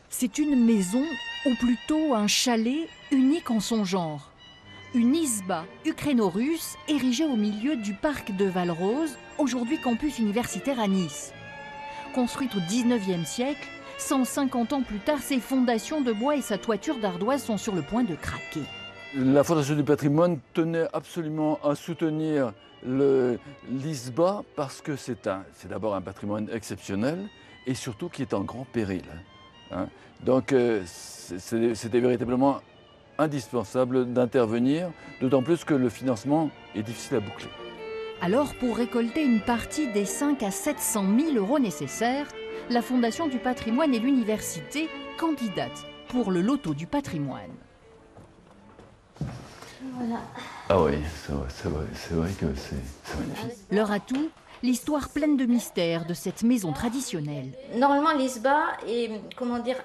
C'est une maison, ou plutôt un chalet, unique en son genre. Une izba ukréno-russe érigée au milieu du parc de Valrose, aujourd'hui campus universitaire à Nice. Construite au XIXe siècle, 150 ans plus tard, ses fondations de bois et sa toiture d'ardoise sont sur le point de craquer. La Fondation du patrimoine tenait absolument à soutenir l'ISBA parce que c'est d'abord un patrimoine exceptionnel et surtout qui est en grand péril. Donc c'était véritablement indispensable d'intervenir, d'autant plus que le financement est difficile à boucler. Alors, pour récolter une partie des 5 à 700 000 euros nécessaires, la Fondation du patrimoine et l'université candidatent pour le loto du patrimoine. Voilà. Ah oui, c'est vrai que c'est magnifique. Leur atout, l'histoire pleine de mystères de cette maison traditionnelle. Normalement, l'ISBA est,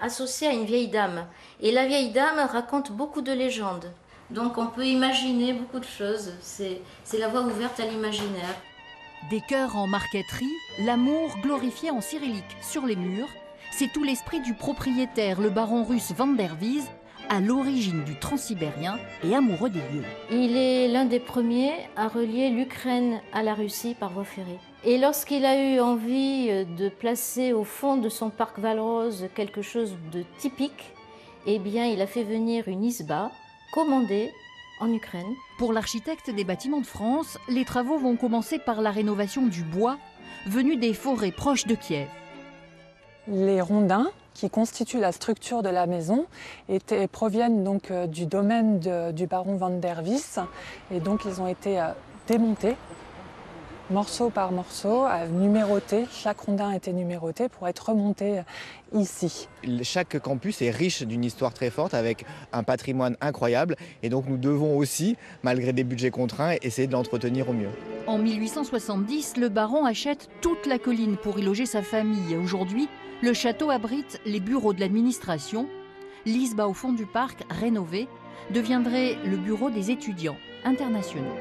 associée à une vieille dame. Et la vieille dame raconte beaucoup de légendes. Donc on peut imaginer beaucoup de choses. C'est la voie ouverte à l'imaginaire. Des chœurs en marqueterie, l'amour glorifié en cyrillique sur les murs, c'est tout l'esprit du propriétaire, le baron russe Van der Wies, à l'origine du transsibérien et amoureux des lieux. Il est l'un des premiers à relier l'Ukraine à la Russie par voie ferrée. Et lorsqu'il a eu envie de placer au fond de son parc Valrose quelque chose de typique, eh bien il a fait venir une izba commandée en Ukraine. Pour l'architecte des bâtiments de France, les travaux vont commencer par la rénovation du bois venu des forêts proches de Kiev. Les rondins qui constituent la structure de la maison proviennent donc du domaine du baron Van der Wies et donc ils ont été démontés morceau par morceau, numérotés. Chaque rondin a été numéroté pour être remonté ici. Chaque campus est riche d'une histoire très forte avec un patrimoine incroyable et donc nous devons aussi, malgré des budgets contraints, essayer de l'entretenir au mieux. En 1870, le baron achète toute la colline pour y loger sa famille. Aujourd'hui, le château abrite les bureaux de l'administration. L'ISBA au fond du parc, rénové, deviendrait le bureau des étudiants internationaux.